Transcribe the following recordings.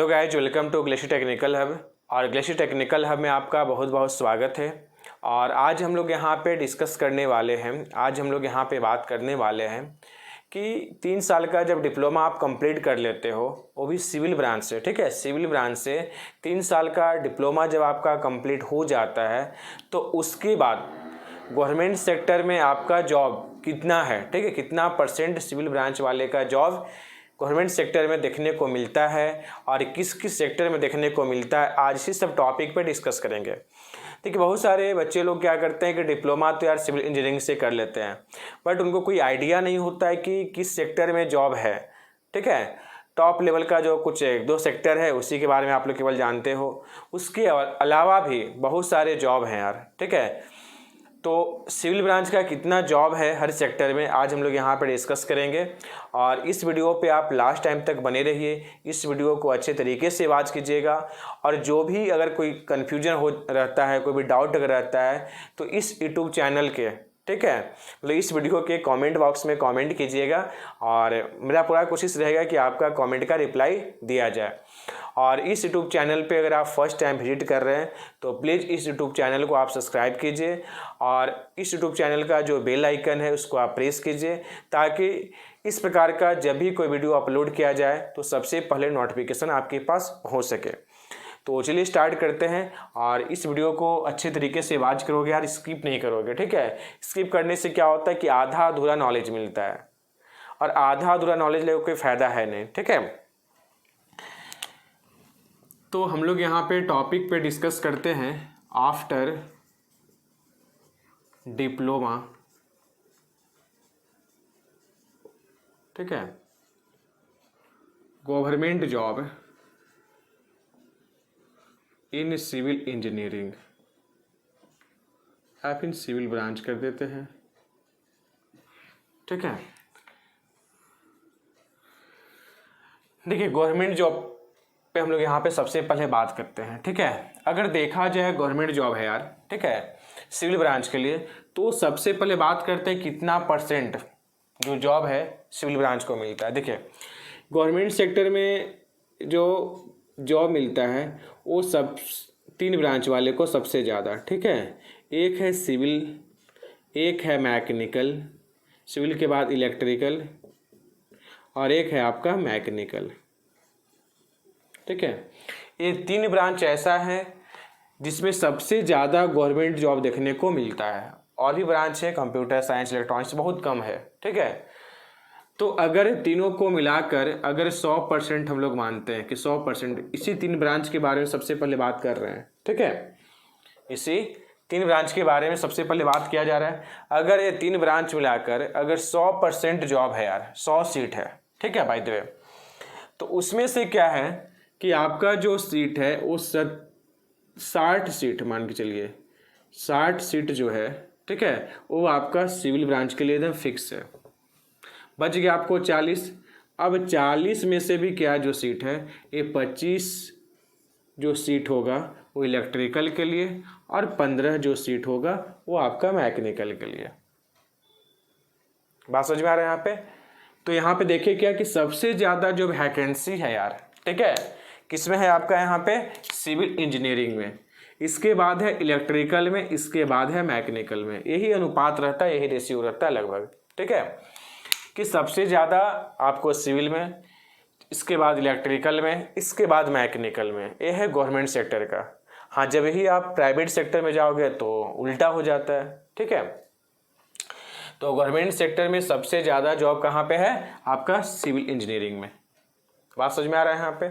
Hello guys, welcome to glacier technical hub. और glacier technical hub में आपका बहुत बहुत स्वागत है। और आज हम लोग यहाँ पे डिस्कस करने वाले हैं, आज हम लोग यहाँ पे बात करने वाले हैं कि 3 साल का जब डिप्लोमा आप कंप्लीट कर लेते हो, वो भी सिविल ब्रांच से, ठीक है, सिविल ब्रांच से 3 साल का डिप्लोमा जब आपका कंप्लीट हो जाता है तो उसके बाद गवर्नमेंट सेक्टर में आपका जॉब कितना है, ठीक है, कितना परसेंट सिविल ब्रांच वाले का जॉब गवर्नमेंट सेक्टर में देखने को मिलता है और किस किस सेक्टर में देखने को मिलता है, आज इसी सब टॉपिक पे डिस्कस करेंगे। देखिए, बहुत सारे बच्चे लोग क्या करते हैं कि डिप्लोमा तो यार सिविल इंजीनियरिंग से कर लेते हैं, बट उनको कोई आइडिया नहीं होता है कि किस सेक्टर में जॉब है, ठीक है। टॉप लेवल का जो कुछ 1-2 सेक्टर है उसी के बारे में आप लोग केवल जानते हो, उसके अलावा भी बहुत सारे जॉब हैं यार, ठीक है। तो सिविल ब्रांच का कितना जॉब है हर सेक्टर में, आज हम लोग यहाँ पर डिस्कस करेंगे। और इस वीडियो पे आप लास्ट टाइम तक बने रहिए, इस वीडियो को अच्छे तरीके से वॉच कीजिएगा। और जो भी अगर कोई कन्फ्यूजन हो रहता है, कोई भी डाउट अगर रहता है, तो इस यूट्यूब चैनल के, ठीक है, मतलब इस वीडियो के कमेंट बॉक्स में कमेंट कीजिएगा और मेरा पूरा कोशिश रहेगा कि आपका कमेंट का रिप्लाई दिया जाए। और इस यूट्यूब चैनल पे अगर आप फर्स्ट टाइम विजिट कर रहे हैं तो प्लीज़ इस यूट्यूब चैनल को आप सब्सक्राइब कीजिए और इस यूट्यूब चैनल का जो बेल आइकन है उसको आप प्रेस कीजिए, ताकि इस प्रकार का जब भी कोई वीडियो अपलोड किया जाए तो सबसे पहले नोटिफिकेशन आपके पास हो सके। तो चलिए स्टार्ट करते हैं। और इस वीडियो को अच्छे तरीके से वॉच करोगे यार, स्किप नहीं करोगे, ठीक है। स्किप करने से क्या होता है कि आधा अधूरा नॉलेज मिलता है और आधा अधूरा नॉलेज लेकर कोई फ़ायदा है नहीं, ठीक है। तो हम लोग यहाँ पे टॉपिक पे डिस्कस करते हैं आफ्टर डिप्लोमा, ठीक है, government job in civil engineering, आप इन सिविल ब्रांच कर देते हैं, ठीक है। देखिए, गवर्नमेंट जॉब पे हम लोग यहाँ पे सबसे पहले बात करते हैं, ठीक है। अगर देखा जाए गवर्नमेंट जॉब है यार, ठीक है, सिविल ब्रांच के लिए, तो सबसे पहले बात करते हैं कितना परसेंट जो जॉब है सिविल ब्रांच को मिलता है। देखिए, गवर्नमेंट सेक्टर में जो जॉब मिलता है वो सब 3 ब्रांच वाले को सबसे ज़्यादा, ठीक है। एक है सिविल, एक है मैकेनिकल, सिविल के बाद इलेक्ट्रिकल और एक है आपका मैकेनिकल, ठीक है। ये 3 ब्रांच ऐसा है जिसमें सबसे ज़्यादा गवर्नमेंट जॉब देखने को मिलता है। और भी ब्रांच है, कंप्यूटर साइंस, इलेक्ट्रॉनिक्स, बहुत कम है, ठीक है। तो अगर तीनों को मिलाकर अगर 100% हम लोग मानते हैं कि 100% इसी 3 ब्रांच के बारे में सबसे पहले बात कर रहे हैं, ठीक है, इसी 3 ब्रांच के बारे में सबसे पहले बात किया जा रहा है। अगर ये 3 ब्रांच मिलाकर अगर 100% जॉब है यार, 100 सीट है, ठीक है, बाय द वे, तो उसमें से क्या है कि आपका जो सीट है वो 60 सीट मान के चलिए, 60 सीट जो है, ठीक है, वो आपका सिविल ब्रांच के लिए एकदम फिक्स है। बच गया आपको 40। अब 40 में से भी क्या जो सीट है, ये 25 जो सीट होगा वो इलेक्ट्रिकल के लिए और 15 जो सीट होगा वो आपका मैकेनिकल के लिए। बात समझ में आ रहा है यहाँ पे। तो यहाँ पे देखिए क्या कि सबसे ज़्यादा जो वैकेंसी है यार, ठीक है, किसमें है आपका, यहाँ पे सिविल इंजीनियरिंग में, इसके बाद है इलेक्ट्रिकल में, इसके बाद है मैकेनिकल में। यही अनुपात रहता है, यही रेशियो रहता है लगभग, ठीक है, कि सबसे ज़्यादा आपको सिविल में, इसके बाद इलेक्ट्रिकल में, इसके बाद मैकेनिकल में। ये है गवर्नमेंट सेक्टर का। हाँ, जब ही आप प्राइवेट सेक्टर में जाओगे तो उल्टा हो जाता है, ठीक है। तो गवर्नमेंट सेक्टर में सबसे ज़्यादा जॉब कहाँ पे है, आपका सिविल इंजीनियरिंग में। बात समझ में आ रहा है यहाँ पे।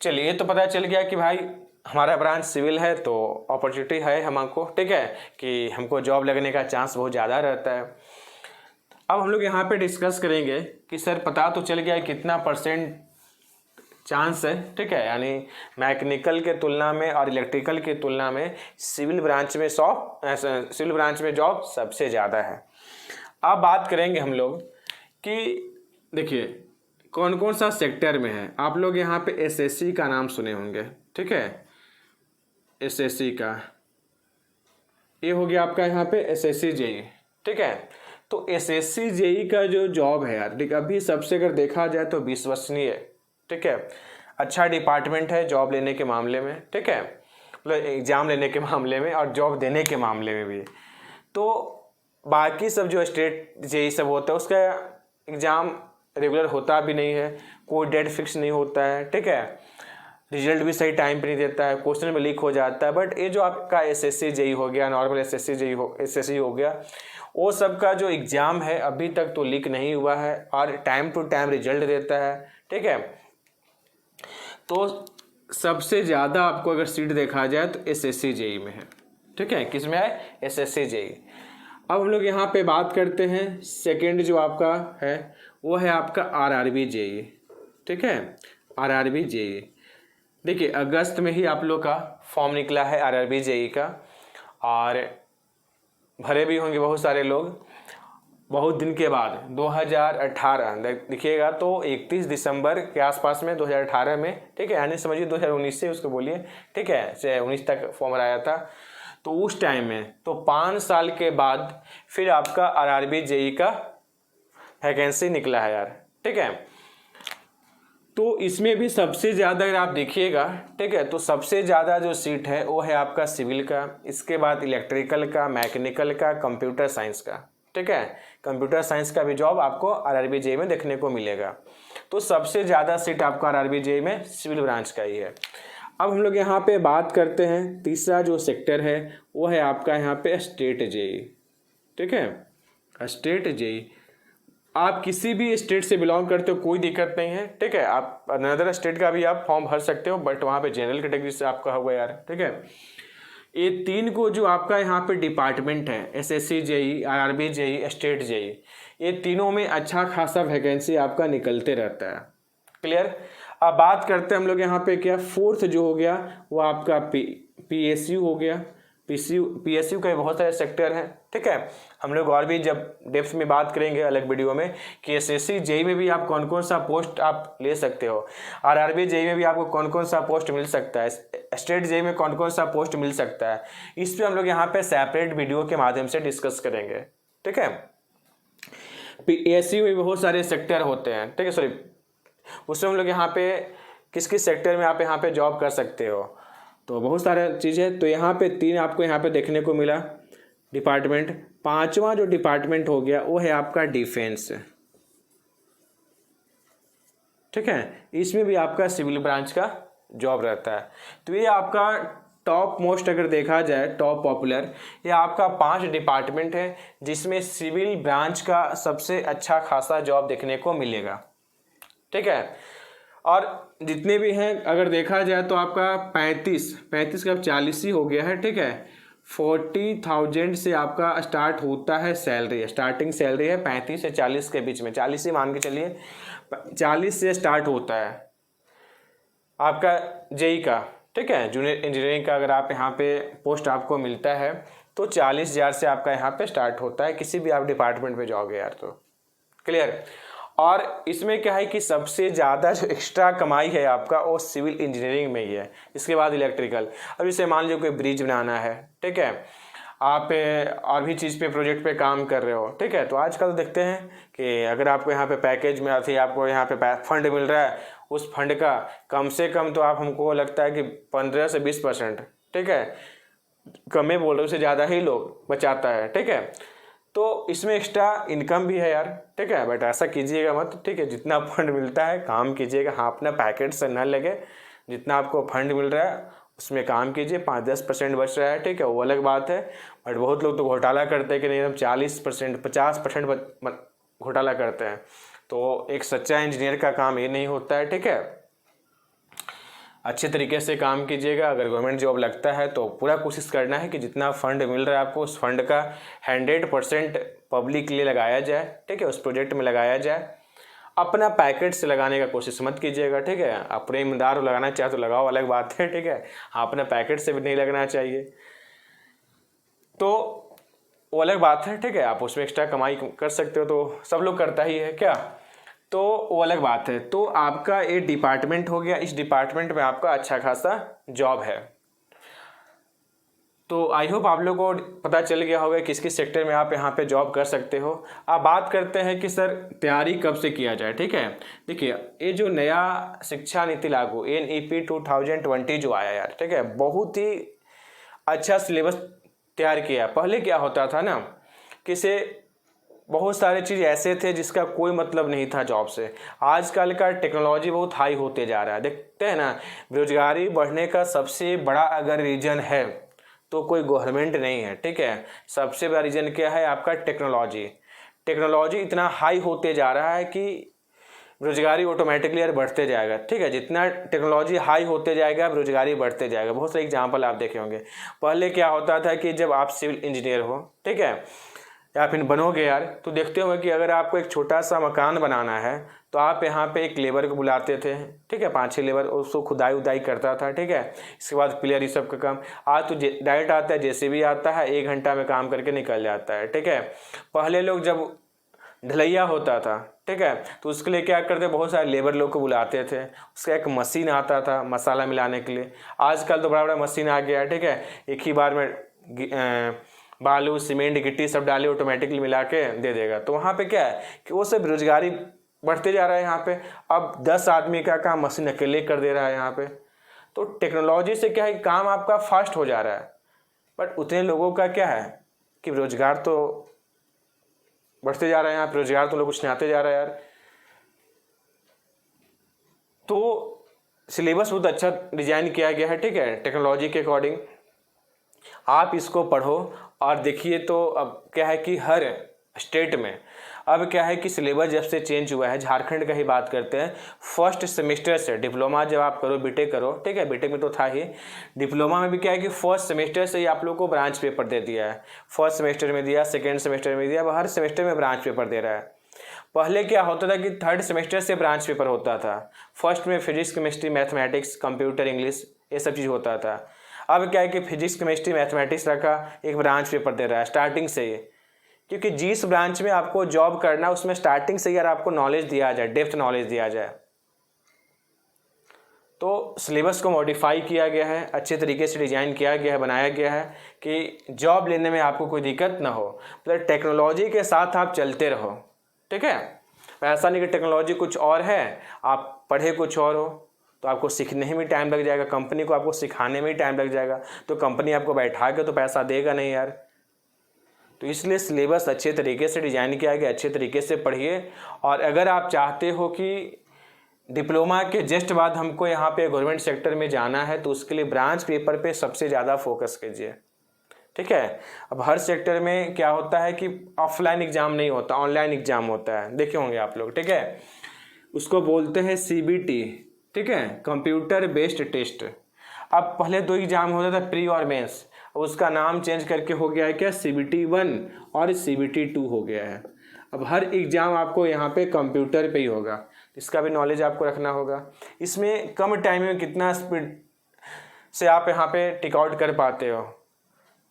चलिए, तो पता चल गया कि भाई हमारा ब्रांच सिविल है तो अपॉर्चुनिटी है हमको, ठीक है, कि हमको जॉब लगने का चांस बहुत ज़्यादा रहता है। अब हम लोग यहाँ पे डिस्कस करेंगे कि सर पता तो चल गया कितना परसेंट चांस है, ठीक है, यानी मैकेनिकल के तुलना में और इलेक्ट्रिकल के तुलना में सिविल ब्रांच में सिविल ब्रांच में जॉब सबसे ज़्यादा है। अब बात करेंगे हम लोग कि देखिए कौन कौन सा सेक्टर में है। आप लोग यहाँ पे एसएससी का नाम सुने होंगे, ठीक है, एसएससी का, ये हो गया आपका यहाँ पे एसएससी जेई, ठीक है। तो एसएससी जेई का जो जॉब है यार, ठीक, अभी सबसे अगर देखा जाए तो विश्वसनीय, ठीक है, अच्छा डिपार्टमेंट है जॉब लेने के मामले में, ठीक है, मतलब एग्ज़ाम लेने के मामले में और जॉब देने के मामले में भी। तो बाकी सब जो स्टेट जेई सब होता है उसका एग्ज़ाम रेगुलर होता भी नहीं है, कोई डेट फिक्स नहीं होता है, ठीक है, रिजल्ट भी सही टाइम पे नहीं देता है, क्वेश्चन में लीक हो जाता है। बट ये जो आपका एसएससी जेई हो गया, नॉर्मल एसएससी हो गया, वो सब का जो एग्ज़ाम है अभी तक तो लीक नहीं हुआ है और टाइम टू टाइम रिजल्ट देता है, ठीक है। तो सबसे ज़्यादा आपको अगर सीट देखा जाए तो एसएससी जेई में है, ठीक है, किस में है, एसएससी जेई। अब हम लोग यहाँ पे बात करते हैं सेकेंड जो आपका है वो है आपका आरआरबी जेई, ठीक है, आरआरबी जेई। देखिए अगस्त में ही आप लोग का फॉर्म निकला है आरआरबी जेई का और भरे भी होंगे बहुत सारे लोग बहुत दिन के बाद 2018 देखिएगा तो 31 दिसंबर के आसपास में 2018 में, ठीक है, यानी समझिए 2019 से उसको बोलिए, ठीक है, से 19 तक फॉर्म आया था। तो उस टाइम में तो 5 साल के बाद फिर आपका आरआरबी जेई का वैकेंसी निकला है यार, ठीक है। तो इसमें भी सबसे ज़्यादा अगर आप देखिएगा, ठीक है, तो सबसे ज़्यादा जो सीट है वो है आपका सिविल का, इसके बाद इलेक्ट्रिकल का, मैकेनिकल का, कंप्यूटर साइंस का, ठीक है, कंप्यूटर साइंस का भी जॉब आपको आरआरबी जेई में देखने को मिलेगा। तो सबसे ज़्यादा सीट आपका आरआरबी जेई में सिविल ब्रांच का ही है। अब हम लोग यहाँ पे बात करते हैं तीसरा जो सेक्टर है वो है आपका यहाँ पे स्टेट जेई, ठीक है, स्टेट जेई। आप किसी भी स्टेट से बिलोंग करते हो कोई दिक्कत नहीं है, ठीक है, आप अनदर स्टेट का भी आप फॉर्म भर सकते हो, बट वहाँ पे जनरल कैटेगरी से आपका होगा यार, ठीक है। ये तीन को जो आपका यहाँ पे डिपार्टमेंट है, SSC JE, RRB JE, state JE, ये तीनों में अच्छा खासा वैकेंसी आपका निकलते रहता है, क्लियर। अब बात करते हैं हम लोग यहाँ पे क्या फोर्थ जो हो गया वो आपका पीएसयू हो गया। पीएसयू का बहुत सारे सेक्टर हैं, ठीक है, हम लोग और भी जब डेप्थ में बात करेंगे अलग वीडियो में कि एसएससी जेई में भी आप कौन कौन सा पोस्ट आप ले सकते हो, आरआरबी जेई में भी आपको कौन कौन सा पोस्ट मिल सकता है, स्टेट जेई में कौन कौन सा पोस्ट मिल सकता है, इस पर हम लोग यहाँ पे सेपरेट वीडियो के माध्यम से डिस्कस करेंगे, ठीक है। पीएसयू में बहुत सारे सेक्टर होते हैं, ठीक है, सॉरी, उसमें हम लोग यहाँ पे किस किस सेक्टर में आप यहाँ पे जॉब कर सकते हो, तो बहुत सारे चीज़ें। तो यहाँ पे तीन आपको यहाँ पे देखने को मिला डिपार्टमेंट। पांचवा जो डिपार्टमेंट हो गया वो है आपका डिफेंस, ठीक है, इसमें भी आपका सिविल ब्रांच का जॉब रहता है। तो ये आपका टॉप मोस्ट अगर देखा जाए टॉप पॉपुलर ये आपका 5 डिपार्टमेंट है जिसमें सिविल ब्रांच का सबसे अच्छा खासा जॉब देखने को मिलेगा, ठीक है। और जितने भी हैं अगर देखा जाए तो आपका 35 का 40 ही हो गया है, ठीक है। 40,000 से आपका स्टार्ट होता है सैलरी, स्टार्टिंग सैलरी है 35 से 40 के बीच में, 40 ही मान के चलिए, 40 से स्टार्ट होता है आपका जेई का, ठीक है, जूनियर इंजीनियरिंग का अगर आप यहाँ पे पोस्ट आपको मिलता है तो 40,000 से आपका यहाँ पे स्टार्ट होता है, किसी भी आप डिपार्टमेंट पे जाओगे यार, तो क्लियर। और इसमें क्या है कि सबसे ज़्यादा जो एक्स्ट्रा कमाई है आपका वो सिविल इंजीनियरिंग में ही है, इसके बाद इलेक्ट्रिकल। अब जैसे मान लीजिए कोई ब्रिज बनाना है, ठीक है, आप और भी चीज़ पे प्रोजेक्ट पे काम कर रहे हो, ठीक है, तो आजकल देखते हैं कि अगर आपको यहाँ पे पैकेज में आती है, आपको यहाँ पे फंड मिल रहा है, उस फंड का कम से कम तो आप हमको लगता है कि 15 से 20%, ठीक है, कम में बोल रहे उससे ज़्यादा ही लोग बचाता है, ठीक है। तो इसमें एक्स्ट्रा इनकम भी है यार, ठीक है, बट ऐसा कीजिएगा मत, ठीक है, जितना फंड मिलता है काम कीजिएगा, हाँ अपना पैकेट से न लगे, जितना आपको फंड मिल रहा है उसमें काम कीजिए, 5-10% बच रहा है, ठीक है, वो अलग बात है। बट बहुत लोग तो घोटाला करते हैं कि नहीं हम 40% 50% घोटाला करते हैं, तो एक सच्चा इंजीनियर का काम ये नहीं होता है, ठीक है। अच्छे तरीके से काम कीजिएगा, अगर गवर्नमेंट जॉब लगता है तो पूरा कोशिश करना है कि जितना फंड मिल रहा है आपको उस फंड का 100% पब्लिक के लिए लगाया जाए, ठीक है, उस प्रोजेक्ट में लगाया जाए, अपना पैकेट से लगाने का कोशिश मत कीजिएगा, ठीक है। अपने ईमानदार लगाना चाहे तो लगाओ, अलग बात है, ठीक है, हाँ अपना पैकेट से भी नहीं लगना चाहिए, तो वो अलग बात है, ठीक है, आप उसमें एक्स्ट्रा कमाई कर सकते हो, तो सब लोग करता ही है क्या, तो वो अलग बात है। तो आपका ये डिपार्टमेंट हो गया, इस डिपार्टमेंट में आपका अच्छा खासा जॉब है। तो आई होप आप लोगों को पता चल गया होगा किस किस सेक्टर में आप यहाँ पे जॉब कर सकते हो। अब बात करते हैं कि सर तैयारी कब से किया जाए। ठीक है, देखिए ये जो नया शिक्षा नीति लागू NEP 2020 जो आया यार, ठीक है, बहुत ही अच्छा सिलेबस तैयार किया। पहले क्या होता था ना कि से बहुत सारे चीज़ ऐसे थे जिसका कोई मतलब नहीं था जॉब से। आजकल का टेक्नोलॉजी बहुत हाई होते जा रहा है, देखते हैं ना। बेरोजगारी बढ़ने का सबसे बड़ा अगर रीज़न है तो कोई गवर्नमेंट नहीं है। ठीक है, सबसे बड़ा रीज़न क्या है आपका? टेक्नोलॉजी इतना हाई होते जा रहा है कि बेरोजगारी ऑटोमेटिकली यार बढ़ते जाएगा। ठीक है, जितना टेक्नोलॉजी हाई होते जाएगा बेरोजगारी बढ़ते जाएगा। बहुत सारे एग्जांपल आप देखे होंगे। पहले क्या होता था कि जब आप सिविल इंजीनियर हो, ठीक है, या फिर बनोगे यार, तो देखते होंगे कि अगर आपको एक छोटा सा मकान बनाना है तो आप यहाँ पे एक लेबर को बुलाते थे। ठीक है, 5-6 लेबर उसको खुदाई उदाई करता था। ठीक है, इसके बाद पिलर ये सब का काम। आज तो डायरेक्ट आता है, JCB आता है, 1 घंटा में काम करके निकल जाता है। ठीक है, पहले लोग जब ढलैया होता था, ठीक है, तो उसके लिए क्या करते, बहुत सारे लेबर लोग को बुलाते थे। उसका एक मशीन आता था मसाला मिलाने के लिए। आजकल तो बड़ा बड़ा मशीन आ गया है। ठीक है, एक ही बार में बालू सीमेंट गिट्टी सब डाले ऑटोमेटिकली मिला के दे देगा। तो वहाँ पे क्या है कि वो सब बेरोजगारी बढ़ते जा रहा है। यहाँ पे अब 10 आदमी का काम मशीन अकेले कर दे रहा है यहाँ पे। तो टेक्नोलॉजी से क्या है कि काम आपका फास्ट हो जा रहा है, बट उतने लोगों का क्या है कि रोजगार तो बढ़ते जा रहा है। यहाँ पे रोजगार तो लोग कुछ नहीं आते जा रहा है यार। तो सिलेबस बहुत अच्छा डिजाइन किया गया है। ठीक है, टेक्नोलॉजी के अकॉर्डिंग आप इसको पढ़ो और देखिए। तो अब क्या है कि हर स्टेट में अब क्या है कि सिलेबस जब से चेंज हुआ है, झारखंड का ही बात करते हैं, फर्स्ट सेमेस्टर से डिप्लोमा जब आप करो, बीटेक करो, ठीक है, बीटेक में तो था ही, डिप्लोमा में भी क्या है कि फर्स्ट सेमेस्टर से ही आप लोग को ब्रांच पेपर दे दिया है। फर्स्ट सेमेस्टर में दिया, सेकेंड सेमेस्टर में दिया, अब हर सेमेस्टर में ब्रांच पेपर दे रहा है। पहले क्या होता था कि थर्ड सेमेस्टर से ब्रांच पेपर होता था। फर्स्ट में physics chemistry mathematics computer English ये सब चीज़ होता था। अब क्या है कि फिजिक्स केमिस्ट्री मैथमेटिक्स रखा, एक ब्रांच पेपर दे रहा है स्टार्टिंग से ही। क्योंकि जिस ब्रांच में आपको जॉब करना उसमें स्टार्टिंग से यार आपको नॉलेज दिया जाए, डेप्थ नॉलेज दिया जाए। तो सिलेबस को मॉडिफाई किया गया है, अच्छे तरीके से डिज़ाइन किया गया है, बनाया गया है कि जॉब लेने में आपको कोई दिक्कत ना हो। मतलब टेक्नोलॉजी के साथ आप चलते रहो। ठीक है, ऐसा नहीं कि टेक्नोलॉजी कुछ और है, आप पढ़े कुछ और हो तो आपको सीखने में टाइम लग जाएगा, कंपनी को आपको सिखाने में ही टाइम लग जाएगा, तो कंपनी आपको बैठा के तो पैसा देगा नहीं यार। तो इसलिए सिलेबस अच्छे तरीके से डिज़ाइन किया गया, अच्छे तरीके से पढ़िए। और अगर आप चाहते हो कि डिप्लोमा के जस्ट बाद हमको यहाँ पे गवर्नमेंट सेक्टर में जाना है तो उसके लिए ब्रांच पेपर पे सबसे ज़्यादा फोकस कीजिए। ठीक है, अब हर सेक्टर में क्या होता है कि ऑफलाइन एग्ज़ाम नहीं होता, ऑनलाइन एग्ज़ाम होता है, देखे होंगे आप लोग। ठीक है, उसको बोलते हैं CBT, ठीक है, कंप्यूटर बेस्ड टेस्ट। अब पहले 2 एग्ज़ाम होता था, प्री और मेंस, उसका नाम चेंज करके हो गया है क्या, CBT 1 और CBT 2 हो गया है। अब हर एग्ज़ाम आपको यहाँ पे कंप्यूटर पे ही होगा, इसका भी नॉलेज आपको रखना होगा। इसमें कम टाइम में कितना स्पीड से आप यहाँ पे टिक आउट कर पाते हो,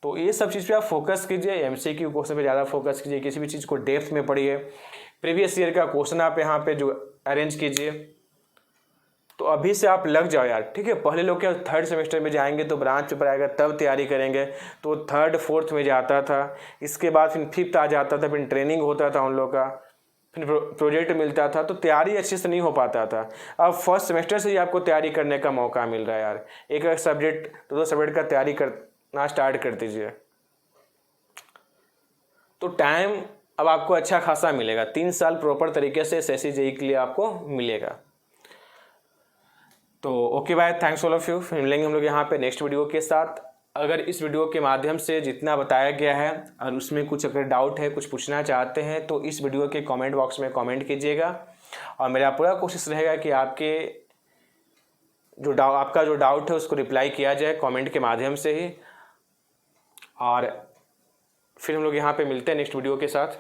तो ये सब चीज़ पे आप फोकस कीजिए। MCQ क्वेश्चन पे ज़्यादा फोकस कीजिए, किसी भी चीज़ को डेप्थ में पढ़िए। प्रीवियस ईयर का क्वेश्चन आप यहाँ पे जो अरेंज कीजिए, तो अभी से आप लग जाओ यार। ठीक है, पहले लोग क्या थर्ड सेमेस्टर में जाएंगे तो ब्रांच पेपर आएगा तब तैयारी करेंगे, तो थर्ड फोर्थ में जाता था, इसके बाद फिर फिफ्थ आ जाता था, फिर ट्रेनिंग होता था उन लोग का, फिर प्रोजेक्ट मिलता था, तो तैयारी अच्छे से नहीं हो पाता था। अब फर्स्ट सेमेस्टर से ही आपको तैयारी करने का मौका मिल रहा है यार। एक सब्जेक्ट 2 सब्जेक्ट का तैयारी करना स्टार्ट कर दीजिए, तो टाइम अब आपको अच्छा खासा मिलेगा। 3 साल प्रॉपर तरीके से SSC JEE के लिए आपको मिलेगा। तो okay bye, thanks all of you. फिर मिलेंगे हम लोग यहाँ पे नेक्स्ट वीडियो के साथ। अगर इस वीडियो के माध्यम से जितना बताया गया है और उसमें कुछ अगर डाउट है, कुछ पूछना चाहते हैं, तो इस वीडियो के कमेंट बॉक्स में कमेंट कीजिएगा। और मेरा पूरा कोशिश रहेगा कि आपका जो डाउट है उसको रिप्लाई किया जाए कमेंट के माध्यम से ही। और फिर हम लोग यहाँ पे मिलते हैं नेक्स्ट वीडियो के साथ।